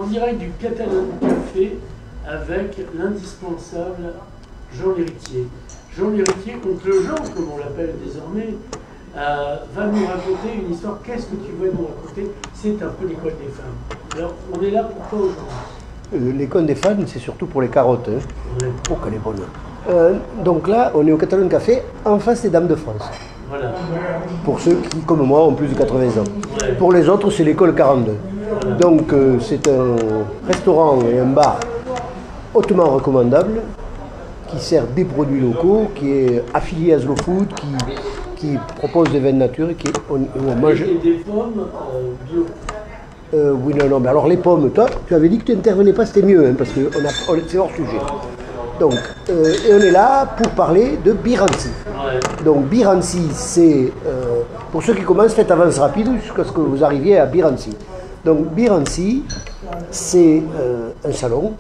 En direct du Catalan Café avec l'indispensable Jean Lhéritier. Jean Lhéritier, oncle Jean, comme on l'appelle désormais, va nous raconter une histoire. Qu'est-ce que tu veux nous raconter? C'est un peu l'école des femmes. Alors, on est là pour quoi aujourd'hui? L'école des femmes, c'est surtout pour les carottes. Hein. Ouais. Oh, qu'elle est bonne. Donc là, on est au Catalan Café, en face des Dames de France. Voilà. Pour ceux qui, comme moi, ont plus de 80 ans. Ouais. Pour les autres, c'est l'école 42. Voilà. Donc, c'est un restaurant et un bar hautement recommandable, qui sert des produits locaux, qui est affilié à Slow Food, qui propose des vins de nature et on mange. Et des pommes bio. Oui, non, mais alors les pommes, toi, tu avais dit que tu n'intervenais pas, c'était mieux, hein, parce que c'est hors sujet. Donc, et on est là pour parler de Biranci. Ouais. Donc, Biranci, c'est, pour ceux qui commencent, faites avance rapide jusqu'à ce que vous arriviez à Biranci. Donc, Biranci, c'est un salon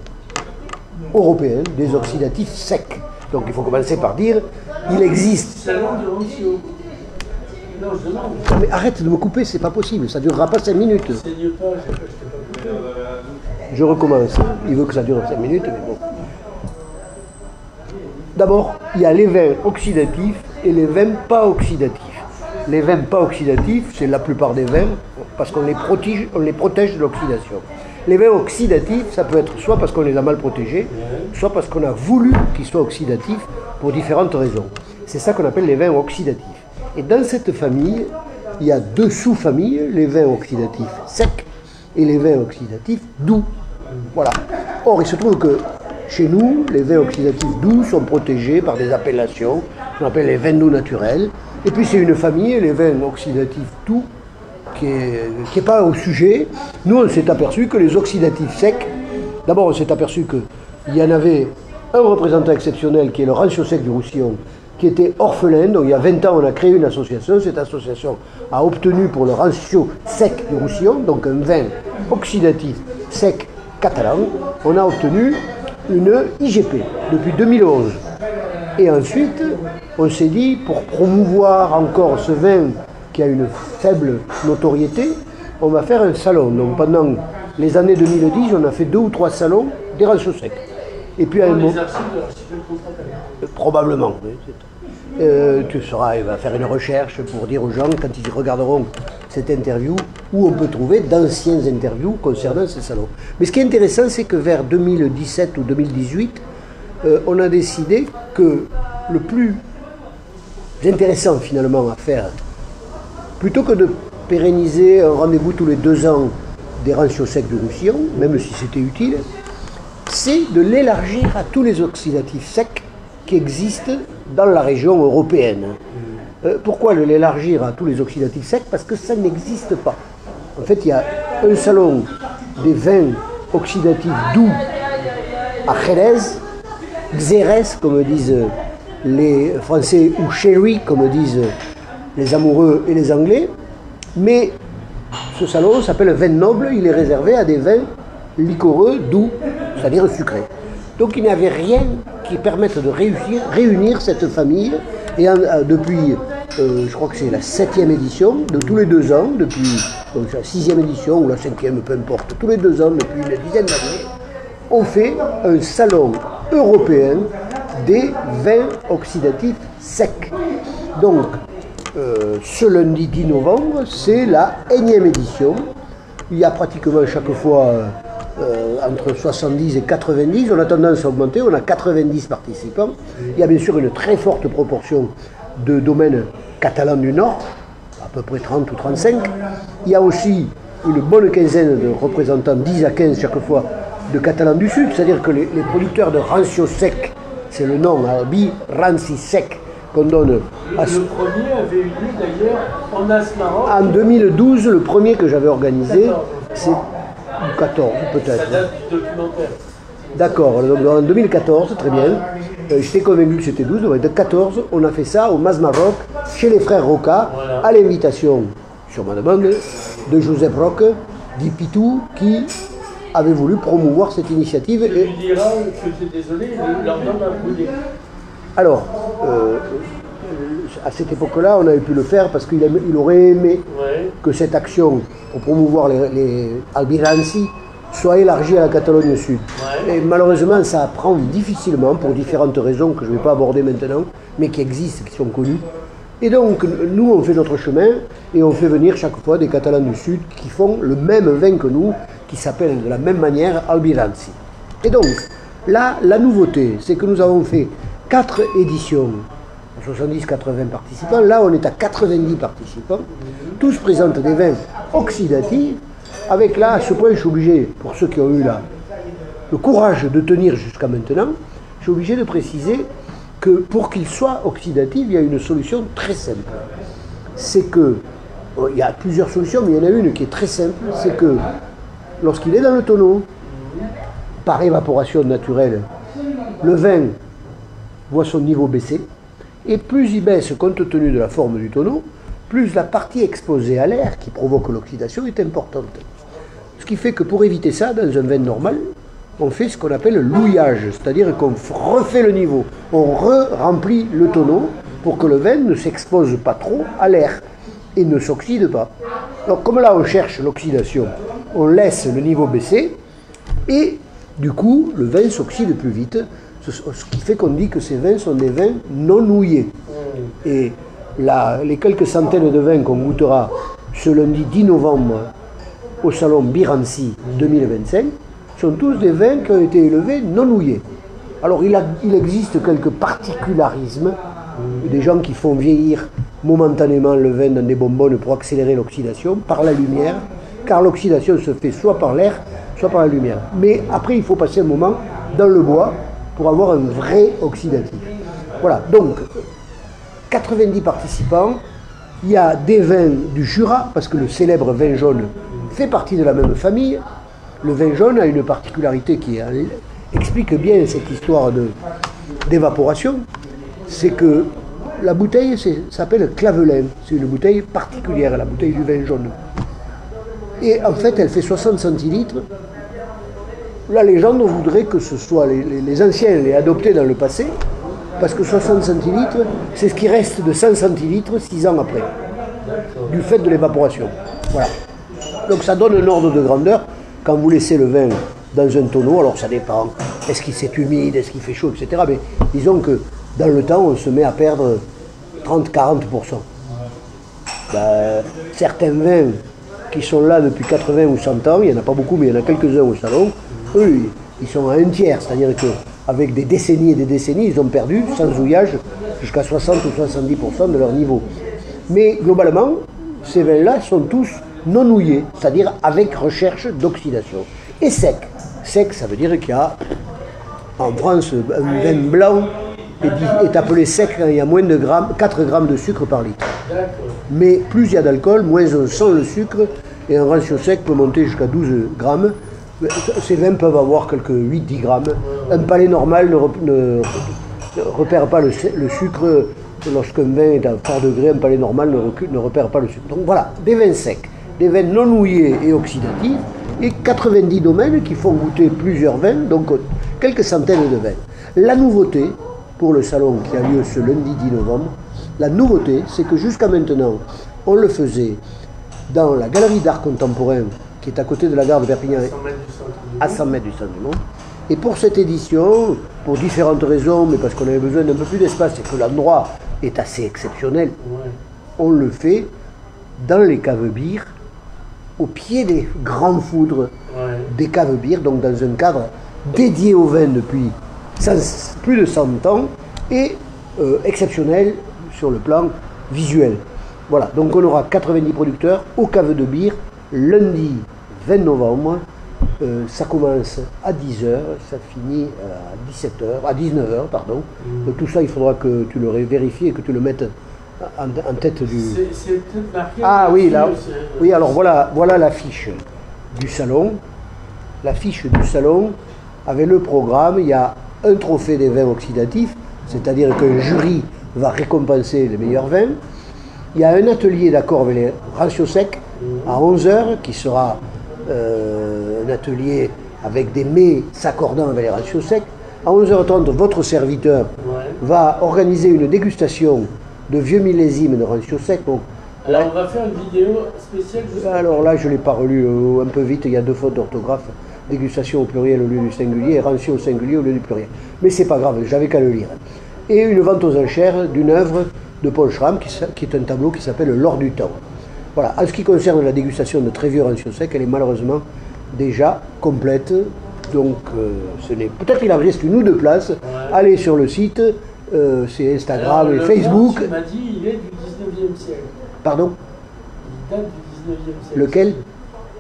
européen des oxydatifs secs. Donc, il faut commencer par dire, il existe. Salon de Rancio. Non, je demande. Non, mais arrête de me couper, c'est pas possible, ça ne durera pas 5 minutes. Saigne pas, je t'ai pas coupé. Je recommence. Il veut que ça dure 5 minutes, mais bon. D'abord, il y a les vins oxydatifs et les vins pas oxydatifs. Les vins pas oxydatifs, c'est la plupart des vins, parce qu'on les protège de l'oxydation. Les vins oxydatifs, ça peut être soit parce qu'on les a mal protégés, soit parce qu'on a voulu qu'ils soient oxydatifs pour différentes raisons. C'est ça qu'on appelle les vins oxydatifs. Et dans cette famille, il y a deux sous-familles, les vins oxydatifs secs et les vins oxydatifs doux. Voilà. Or, il se trouve que chez nous, les vins oxydatifs doux sont protégés par des appellations qu'on appelle les vins doux naturels. Et puis c'est une famille, les vins oxydatifs doux, qui n'est pas au sujet. Nous, on s'est aperçu que les oxydatifs secs, d'abord on s'est aperçu qu'il y en avait un représentant exceptionnel qui est le Rancio Sec du Roussillon, qui était orphelin. Donc il y a 20 ans, on a créé une association. Cette association a obtenu pour le Rancio Sec du Roussillon, donc un vin oxydatif sec catalan, on a obtenu une IGP depuis 2011. Et ensuite, on s'est dit, pour promouvoir encore ce vin qui a une faible notoriété, on va faire un salon. Donc pendant les années 2010, on a fait 2 ou 3 salons des Rancio Secs. Et puis à un moment, Les archives de l'archipel Contratalent. probablement. Tu sauras, il va faire une recherche pour dire aux gens, quand ils regarderont cette interview, où on peut trouver d'anciennes interviews concernant ces salons. Mais ce qui est intéressant, c'est que vers 2017 ou 2018, on a décidé que le plus intéressant finalement à faire, plutôt que de pérenniser un rendez-vous tous les 2 ans des Rancio Secs de Roussillon, même si c'était utile, c'est de l'élargir à tous les oxydatifs secs qui existent dans la région européenne. Pourquoi l'élargir à tous les oxydatifs secs? Parce que ça n'existe pas. En fait, il y a un salon des vins oxydatifs doux à Jerez, Xérès, comme disent les Français, ou Sherry, comme disent les amoureux et les Anglais. Mais ce salon s'appelle Vin Noble, il est réservé à des vins liquoreux, doux, c'est-à-dire sucrés. Donc il n'y avait rien qui permette de réunir cette famille. Et depuis, je crois que c'est la 7e édition, de tous les 2 ans, depuis donc la 6e édition ou la 5e, peu importe, tous les 2 ans, depuis une dizaine d'années, on fait un salon européen des vins oxydatifs secs. Donc, ce lundi 10 novembre, c'est la 1e édition. Il y a pratiquement chaque fois entre 70 et 90, on a tendance à augmenter, on a 90 participants. Il y a bien sûr une très forte proportion de domaines catalans du Nord, à peu près 30 ou 35. Il y a aussi une bonne quinzaine de représentants, 10 à 15 chaque fois, de catalans du Sud, c'est-à-dire que les producteurs de Rancio Sec, c'est le nom, Biranci Sec, qu'on donne à ce... Le premier avait eu lieu d'ailleurs en Asmaroc. En 2012, le premier que j'avais organisé, c'est 14 peut-être. Ça date du documentaire. D'accord, donc en 2014, très bien. J'étais convaincu que c'était 12, donc de 14, on a fait ça au Masmaroc, chez les frères Roca, Voilà. à l'invitation, sur ma demande, de Joseph Roque, dit Pitou, qui avait voulu promouvoir cette initiative. Tu lui diras que tu es désolé, leur nom a brûlé. Alors, à cette époque-là, on avait pu le faire parce qu'il aurait aimé Ouais. que cette action pour promouvoir les Albiranci soit élargi à la Catalogne Sud. Ouais. Et malheureusement, ça prend difficilement, pour différentes raisons que je ne vais pas aborder maintenant, mais qui existent, qui sont connues. Et donc, nous, on fait notre chemin, et on fait venir chaque fois des Catalans du Sud qui font le même vin que nous, qui s'appelle de la même manière Albiransi. Et donc, là, la nouveauté, c'est que nous avons fait 4 éditions, 70-80 participants. Là, on est à 90 participants. Tous présentent des vins oxydatifs. Avec là, à ce point, je suis obligé, pour ceux qui ont eu le courage de tenir jusqu'à maintenant, je suis obligé de préciser que pour qu'il soit oxydatif, il y a une solution très simple. C'est que, il y a plusieurs solutions, mais il y en a une qui est très simple, c'est que lorsqu'il est dans le tonneau, par évaporation naturelle, le vin voit son niveau baisser, et plus il baisse compte tenu de la forme du tonneau, plus la partie exposée à l'air qui provoque l'oxydation est importante. Ce qui fait que pour éviter ça, dans un vin normal, on fait ce qu'on appelle le louillage, c'est-à-dire qu'on refait le niveau, on remplit le tonneau pour que le vin ne s'expose pas trop à l'air et ne s'oxyde pas. Donc comme là on cherche l'oxydation, on laisse le niveau baisser et du coup le vin s'oxyde plus vite, ce qui fait qu'on dit que ces vins sont des vins non nouillés. Et là, les quelques centaines de vins qu'on goûtera ce lundi 10 novembre au salon Biranci 2025 sont tous des vins qui ont été élevés non nouillés. Alors il existe quelques particularismes, des gens qui font vieillir momentanément le vin dans des bonbonnes pour accélérer l'oxydation par la lumière, car l'oxydation se fait soit par l'air, soit par la lumière. Mais après il faut passer un moment dans le bois pour avoir un vrai oxydatif. Voilà, donc 90 participants, il y a des vins du Jura, parce que le célèbre vin jaune fait partie de la même famille. Le vin jaune a une particularité qui explique bien cette histoire d'évaporation, c'est que la bouteille s'appelle Clavelin, c'est une bouteille particulière, la bouteille du vin jaune. Et en fait, elle fait 60 centilitres. La légende voudrait que ce soit les anciens l'aient adopté dans le passé, parce que 60 centilitres, c'est ce qui reste de 100 centilitres 6 ans après, du fait de l'évaporation. Voilà. Donc ça donne un ordre de grandeur. Quand vous laissez le vin dans un tonneau, alors ça dépend, est-ce qu'il c'est humide, est-ce qu'il fait chaud, etc. Mais disons que dans le temps, on se met à perdre 30-40%. Certains vins qui sont là depuis 80 ou 100 ans, il n'y en a pas beaucoup, mais il y en a quelques-uns au salon, eux, ils sont à un tiers, c'est-à-dire qu'avec des décennies et des décennies, ils ont perdu, sans ouillage, jusqu'à 60 ou 70% de leur niveau. Mais globalement, ces vins-là sont tous non nouillés, c'est-à-dire avec recherche d'oxydation. Et sec. Sec, ça veut dire qu'il y a, en France, un vin blanc est appelé sec quand il y a moins de 4 grammes de sucre par litre. Mais plus il y a d'alcool, moins on sent le sucre, et un ratio sec peut monter jusqu'à 12 grammes. Ces vins peuvent avoir quelques 8-10 grammes. Un palais normal ne repère pas le sucre. Lorsqu'un vin est à fort degré, un palais normal ne repère pas le sucre. Donc voilà, des vins secs, des vins non nouillés et oxydatifs, et 90 domaines qui font goûter plusieurs vins, donc quelques centaines de vins. La nouveauté, pour le salon qui a lieu ce lundi 10 novembre, la nouveauté, c'est que jusqu'à maintenant, on le faisait dans la galerie d'art contemporain, qui est à côté de la gare de Perpignan, à 100 mètres du centre du monde. Et pour cette édition, pour différentes raisons, mais parce qu'on avait besoin d'un peu plus d'espace et que l'endroit est assez exceptionnel, on le fait dans les caves bières, au pied des grands foudres des caves bières, donc dans un cadre dédié au vin depuis plus de 100 ans et exceptionnel sur le plan visuel. Voilà, donc on aura 90 producteurs aux caves de bière lundi 20 novembre. Ça commence à 10h, ça finit à 17h, à 19h, pardon. Tout ça, il faudra que tu le vérifies et que tu le mettes en tête du... C'est peut-être marqué... Ah oui, là, oui, alors voilà l'affiche du salon. L'affiche du salon, avec le programme, il y a un trophée des vins oxydatifs, c'est-à-dire qu'un jury va récompenser les meilleurs vins. Il y a un atelier d'accord avec les ratios secs à 11h, qui sera un atelier avec des mets s'accordant avec les ratios secs. À 11h30, votre serviteur va organiser une dégustation de vieux millésimes de ratios secs. Donc, alors on va faire une vidéo spéciale. Alors là, je ne l'ai pas relu un peu vite, il y a 2 fautes d'orthographe. dégustation au pluriel au lieu du singulier et rancio au singulier au lieu du pluriel. Mais c'est pas grave, j'avais qu'à le lire. Et une vente aux enchères d'une œuvre de Paul Schramm, qui est un tableau qui s'appelle L'or du temps. Voilà, en ce qui concerne la dégustation de très vieux rancio sec, elle est malheureusement déjà complète. Donc, peut-être qu'il en reste une ou deux places. Ouais. Allez sur le site, c'est Instagram. Alors, et Facebook. Tu m'as dit, il est du 19e siècle. Pardon? Il date du 19e siècle. Lequel?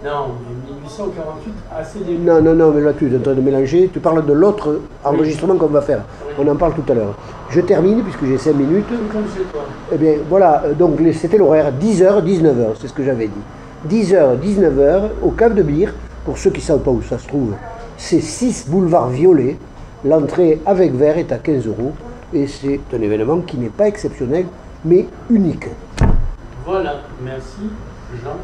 Non, mais 1848, assez début. Non, mais là tu es en train de mélanger. Tu parles de l'autre enregistrement qu'on va faire. Oui. On en parle tout à l'heure. Je termine puisque j'ai 5 minutes. Comme chez toi. Eh bien, voilà, donc c'était l'horaire 10h, 19h, c'est ce que j'avais dit. 10h, 19h, au Cave de Bière, pour ceux qui ne savent pas où ça se trouve, c'est 6 boulevard Violet. L'entrée avec verre est à 15 €. Et c'est un événement qui n'est pas exceptionnel, mais unique. Voilà, merci Jean.